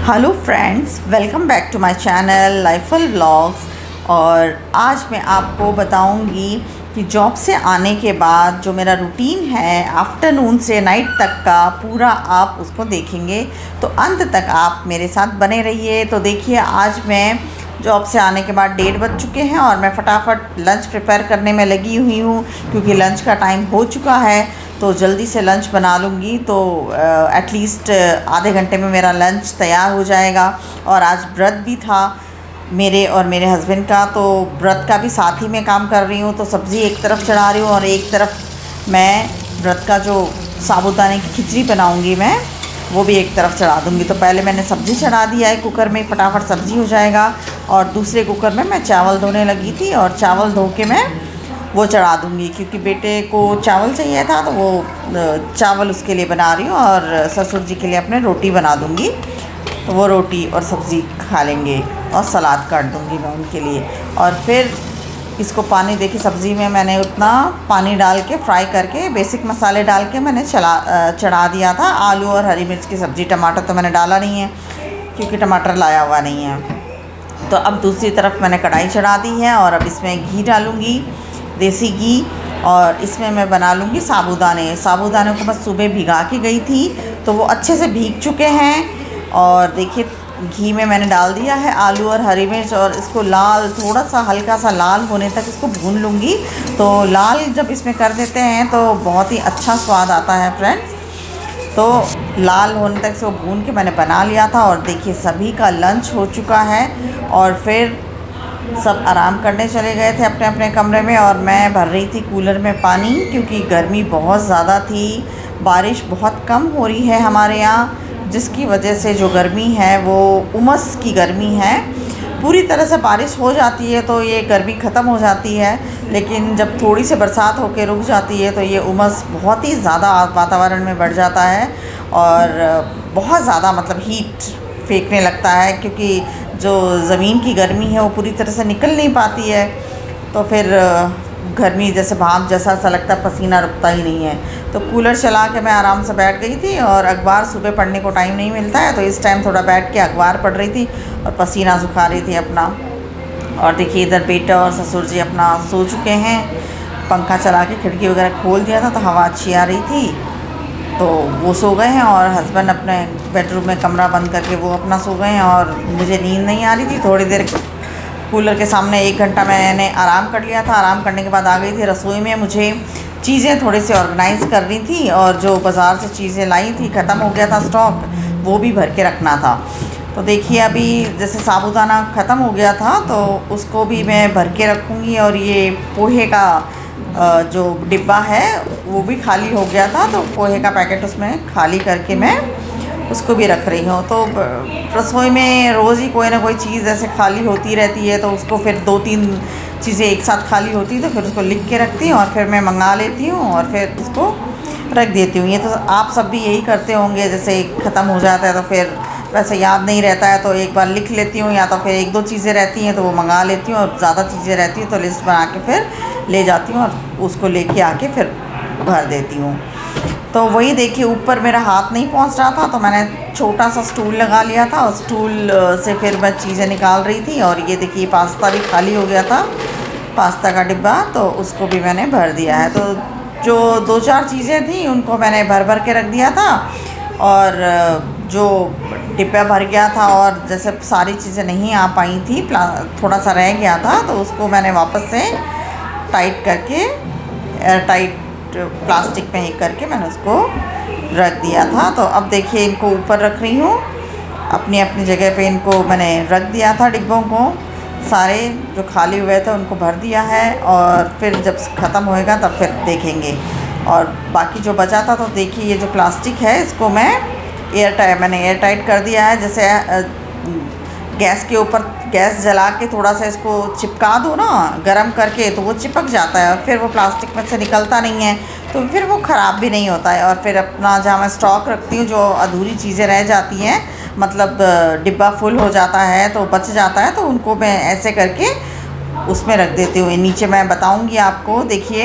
Hello friends, welcome back to my channel Lifel vlogs. और आज मैं आपको बताऊंगी कि जॉब से आने के बाद जो मेरा रूटीन है आफ्टरनून से नाइट तक का पूरा आप उसको देखेंगे, तो अंत तक आप मेरे साथ बने रहिए। तो देखिए, आज मैं जॉब से आने के बाद 1:30 बज चुके हैं और मैं फटाफट लंच प्रिपेयर करने में लगी हुई हूँ क्योंकि लंच का टाइम हो चुका है। तो जल्दी से लंच बना लूँगी तो एटलीस्ट आधे घंटे में मेरा लंच तैयार हो जाएगा। और आज व्रत भी था मेरे और मेरे हस्बैंड का, तो व्रत का भी साथ ही में काम कर रही हूँ। तो सब्ज़ी एक तरफ चढ़ा रही हूँ और एक तरफ मैं व्रत का जो साबूदाने की खिचड़ी बनाऊँगी मैं वो भी एक तरफ चढ़ा दूँगी। तो पहले मैंने सब्ज़ी चढ़ा दिया है कुकर में, फटाफट सब्ज़ी हो जाएगा। और दूसरे कुकर में मैं चावल धोने लगी थी और चावल धो के मैं वो चढ़ा दूँगी क्योंकि बेटे को चावल चाहिए था, तो वो चावल उसके लिए बना रही हूँ और ससुर जी के लिए अपने रोटी बना दूँगी। तो वो रोटी और सब्ज़ी खा लेंगे और सलाद काट दूँगी मैं उनके लिए। और फिर इसको पानी देखिए, सब्ज़ी में मैंने उतना पानी डाल के फ्राई करके बेसिक मसाले डाल के मैंने चढ़ा दिया था। आलू और हरी मिर्च की सब्ज़ी, टमाटर तो मैंने डाला नहीं है क्योंकि टमाटर लाया हुआ नहीं है। तो अब दूसरी तरफ मैंने कढ़ाई चढ़ा दी है और अब इसमें घी डालूँगी, देसी घी। और इसमें मैं बना लूँगी साबूदाने। साबूदाने को मैं सुबह भिगा के गई थी तो वो अच्छे से भीग चुके हैं। और देखिए, घी में मैंने डाल दिया है आलू और हरी मिर्च और इसको लाल, थोड़ा सा हल्का सा लाल होने तक इसको भून लूँगी। तो लाल जब इसमें कर देते हैं तो बहुत ही अच्छा स्वाद आता है फ्रेंड्स। तो लाल होने तक इसको भून के मैंने बना लिया था। और देखिए, सभी का लंच हो चुका है और फिर सब आराम करने चले गए थे अपने अपने कमरे में। और मैं भर रही थी कूलर में पानी क्योंकि गर्मी बहुत ज़्यादा थी। बारिश बहुत कम हो रही है हमारे यहाँ, जिसकी वजह से जो गर्मी है वो उमस की गर्मी है। पूरी तरह से बारिश हो जाती है तो ये गर्मी ख़त्म हो जाती है, लेकिन जब थोड़ी सी बरसात होकर रुक जाती है तो ये उमस बहुत ही ज़्यादा वातावरण में बढ़ जाता है और बहुत ज़्यादा मतलब हीट फेंकने लगता है क्योंकि जो ज़मीन की गर्मी है वो पूरी तरह से निकल नहीं पाती है। तो फिर गर्मी जैसे भाप जैसा सा लगता है, पसीना रुकता ही नहीं है। तो कूलर चला के मैं आराम से बैठ गई थी और अखबार सुबह पढ़ने को टाइम नहीं मिलता है तो इस टाइम थोड़ा बैठ के अखबार पढ़ रही थी और पसीना सुखा रही थी अपना। और देखिए, इधर बेटा और ससुर जी अपना सो चुके हैं। पंखा चला के खिड़की वगैरह खोल दिया था तो हवा अच्छी आ रही थी, तो वो सो गए हैं। और हस्बैंड अपने बेडरूम में कमरा बंद करके वो अपना सो गए हैं और मुझे नींद नहीं आ रही थी। थोड़ी देर कूलर के सामने 1 घंटा मैंने आराम कर लिया था। आराम करने के बाद आ गई थी रसोई में। मुझे चीज़ें थोड़ी सी ऑर्गेनाइज़ कर रही थी और जो बाज़ार से चीज़ें लाई थी, ख़त्म हो गया था स्टॉक, वो भी भर के रखना था। तो देखिए, अभी जैसे साबूदाना ख़त्म हो गया था तो उसको भी मैं भर के रखूँगी। और ये पोहे का जो डिब्बा है वो भी खाली हो गया था तो पोहे का पैकेट उसमें खाली करके मैं उसको भी रख रही हूँ। तो रसोई में रोज़ ही कोई ना कोई चीज़ ऐसे खाली होती रहती है, तो उसको फिर 2-3 चीज़ें एक साथ खाली होती है तो फिर उसको लिख के रखती हूँ और फिर मैं मंगा लेती हूँ और फिर उसको रख देती हूँ। ये तो आप सब भी यही करते होंगे, जैसे ख़त्म हो जाता है तो फिर वैसे याद नहीं रहता है तो एक बार लिख लेती हूँ, या तो फिर 1-2 चीज़ें रहती हैं तो वो मंगा लेती हूँ और ज़्यादा चीज़ें रहती हैं तो लिस्ट बना के फिर ले जाती हूँ और उसको लेके आके फिर भर देती हूँ। तो वही देखिए, ऊपर मेरा हाथ नहीं पहुँच रहा था तो मैंने छोटा सा स्टूल लगा लिया था और स्टूल से फिर मैं चीज़ें निकाल रही थी। और ये देखिए, पास्ता भी खाली हो गया था, पास्ता का डिब्बा, तो उसको भी मैंने भर दिया है। तो जो 2-4 चीज़ें थी उनको मैंने भर भर के रख दिया था और जो डिब्बा भर गया था और जैसे सारी चीज़ें नहीं आ पाई थी, थोड़ा सा रह गया था तो उसको मैंने वापस से टाइट करके एयर टाइट प्लास्टिक में ही करके मैंने उसको रख दिया था। तो अब देखिए, इनको ऊपर रख रही हूँ, अपनी अपनी जगह पे इनको मैंने रख दिया था। डिब्बों को सारे जो खाली हुए थे उनको भर दिया है और फिर जब ख़त्म होएगा तब फिर देखेंगे। और बाकी जो बचा था तो देखिए, ये जो प्लास्टिक है इसको मैंने एयर टाइट कर दिया है। जैसे गैस के ऊपर गैस जला के थोड़ा सा इसको चिपका दो ना गरम करके, तो वो चिपक जाता है और फिर वो प्लास्टिक में से निकलता नहीं है, तो फिर वो ख़राब भी नहीं होता है। और फिर अपना जहाँ मैं स्टॉक रखती हूँ, जो अधूरी चीज़ें रह जाती हैं, मतलब डिब्बा फुल हो जाता है तो बच जाता है, तो उनको मैं ऐसे करके उसमें रख देती हूँ। नीचे मैं बताऊँगी आपको, देखिए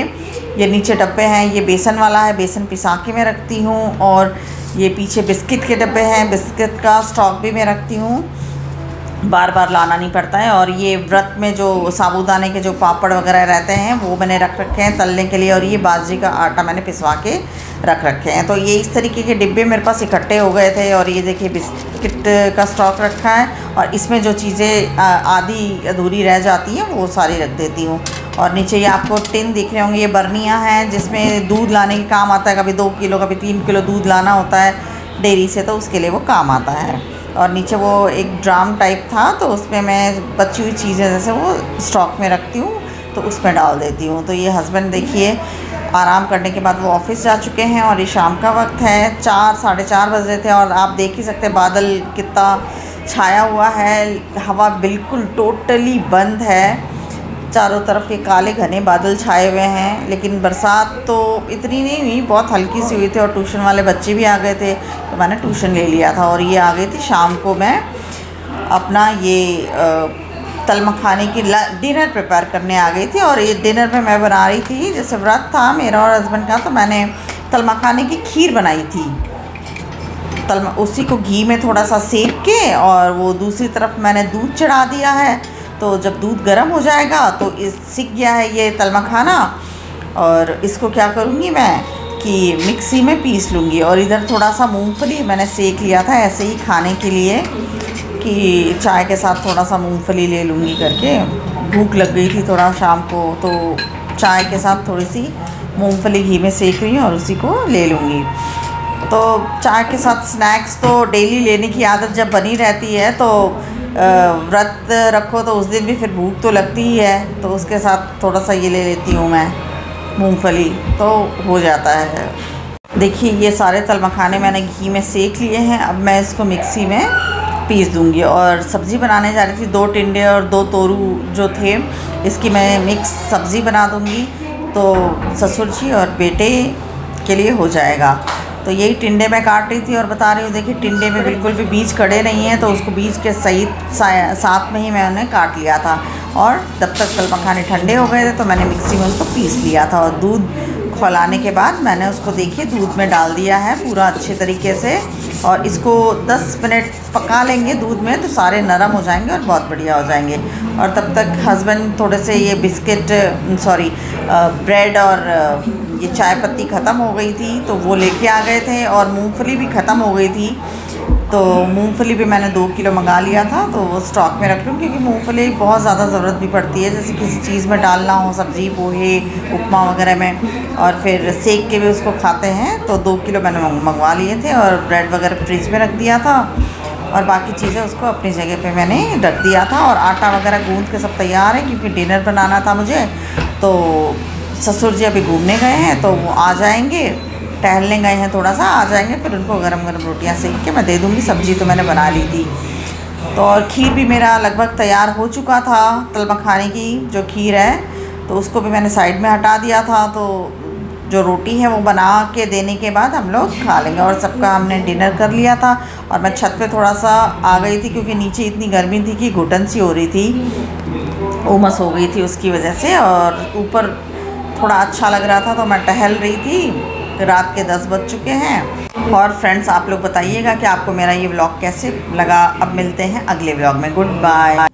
ये नीचे डब्बे हैं, ये बेसन वाला है, बेसन पिसा के मैं रखती हूँ। और ये पीछे बिस्किट के डब्बे हैं, बिस्किट का स्टॉक भी मैं रखती हूँ, बार बार लाना नहीं पड़ता है। और ये व्रत में जो साबूदाने के जो पापड़ वगैरह रहते हैं वो मैंने रख रखे हैं तलने के लिए, और ये बाजरी का आटा मैंने पिसवा के रख रखे हैं। तो ये इस तरीके के डिब्बे मेरे पास इकट्ठे हो गए थे। और ये देखिए बिस्किट का स्टॉक रखा है, और इसमें जो चीज़ें आधी अधूरी रह जाती हैं वो सारी रख देती हूँ। और नीचे ये आपको टिन दिख रहे होंगे, ये बर्नियाँ हैं जिसमें दूध लाने के काम आता है। कभी 2 किलो कभी 3 किलो दूध लाना होता है डेयरी से, तो उसके लिए वो काम आता है। और नीचे वो एक ड्राम टाइप था, तो उसमें मैं बची हुई चीज़ें जैसे वो स्टॉक में रखती हूँ, तो उसमें डाल देती हूँ। तो ये हस्बैंड देखिए आराम करने के बाद वो ऑफिस जा चुके हैं, और ये शाम का वक्त है, 4 साढ़े 4 बज रहे थे। और आप देख ही सकते हैं बादल कितना छाया हुआ है, हवा बिल्कुल टोटली बंद है, चारों तरफ के काले घने बादल छाए हुए हैं। लेकिन बरसात तो इतनी नहीं हुई, बहुत हल्की सी हुई थी। और ट्यूशन वाले बच्चे भी आ गए थे, तो मैंने ट्यूशन ले लिया था। और ये आ गई थी शाम को, मैं अपना ये तल मखाने की डिनर प्रिपेयर करने आ गई थी। और ये डिनर में मैं बना रही थी, जैसे व्रत था मेरा और हस्बैंड का, तो मैंने तल मखाने की खीर बनाई थी। उसी को घी में थोड़ा सा सेक के, और वो दूसरी तरफ मैंने दूध चढ़ा दिया है। तो जब दूध गर्म हो जाएगा तो सीख गया है ये तल मखाना, और इसको क्या करूँगी मैं कि मिक्सी में पीस लूँगी। और इधर थोड़ा सा मूंगफली मैंने सेक लिया था ऐसे ही खाने के लिए, कि चाय के साथ थोड़ा सा मूंगफली ले लूँगी करके। भूख लग गई थी थोड़ा शाम को, तो चाय के साथ थोड़ी सी मूंगफली घी में सेक रही हूँ और उसी को ले लूँगी। तो चाय के साथ स्नैक्स तो डेली लेने की आदत जब बनी रहती है, तो व्रत रखो तो उस दिन भी फिर भूख तो लगती ही है, तो उसके साथ थोड़ा सा ये ले लेती हूँ मैं मूंगफली, तो हो जाता है। देखिए ये सारे तल मखाने मैंने घी में सेक लिए हैं। अब मैं इसको मिक्सी में पीस दूँगी। और सब्ज़ी बनाने जा रही थी, 2 टिंडे और 2 तोरू जो थे, इसकी मैं मिक्स सब्ज़ी बना दूँगी, तो ससुर जी और बेटे के लिए हो जाएगा। तो यही टिंडे मैं काट रही थी, और बता रही हूँ देखिए टिंडे में बिल्कुल भी बीज खड़े नहीं हैं, तो उसको बीज के सहित साथ में ही मैंने काट लिया था। और जब तक तल मखाने ठंडे हो गए थे तो मैंने मिक्सी में उसको पीस लिया था। और दूध खौलाने के बाद मैंने उसको देखिए दूध में डाल दिया है पूरा अच्छे तरीके से, और इसको 10 मिनट पका लेंगे दूध में, तो सारे नरम हो जाएंगे और बहुत बढ़िया हो जाएंगे। और तब तक हस्बैंड थोड़े से ये ब्रेड और ये चाय पत्ती ख़त्म हो गई थी, तो वो लेके आ गए थे। और मूंगफली भी ख़त्म हो गई थी, तो मूंगफली भी मैंने 2 किलो मंगा लिया था, तो वो स्टॉक में रख लूँ, क्योंकि मूंगफली बहुत ज़्यादा ज़रूरत भी पड़ती है, जैसे किसी चीज़ में डालना हो, सब्ज़ी पोहे उपमा वगैरह में, और फिर सेक के भी उसको खाते हैं। तो 2 किलो मैंने मंगवा लिए थे, और ब्रेड वगैरह फ्रिज में रख दिया था, और बाकी चीज़ें उसको अपनी जगह पे मैंने रख दिया था। और आटा वगैरह गूँध के सब तैयार है, क्योंकि डिनर बनाना था मुझे। तो ससुर जी अभी घूमने गए हैं, तो वो आ जाएंगे, टहलने गए हैं थोड़ा सा, आ जाएंगे, फिर उनको गरम गरम रोटियां सेक के मैं दे दूँगी। सब्ज़ी तो मैंने बना ली थी। तो और खीर भी मेरा लगभग तैयार हो चुका था, तल मखाने की जो खीर है, तो उसको भी मैंने साइड में हटा दिया था। तो जो रोटी है वो बना के देने के बाद हम लोग खा लेंगे। और सबका हमने डिनर कर लिया था, और मैं छत पे थोड़ा सा आ गई थी, क्योंकि नीचे इतनी गर्मी थी कि घुटन सी हो रही थी, उमस हो गई थी उसकी वजह से। और ऊपर थोड़ा अच्छा लग रहा था, तो मैं टहल रही थी। रात के 10 बज चुके हैं। और फ्रेंड्स आप लोग बताइएगा कि आपको मेरा ये व्लॉग कैसे लगा। अब मिलते हैं अगले व्लॉग में। Good bye.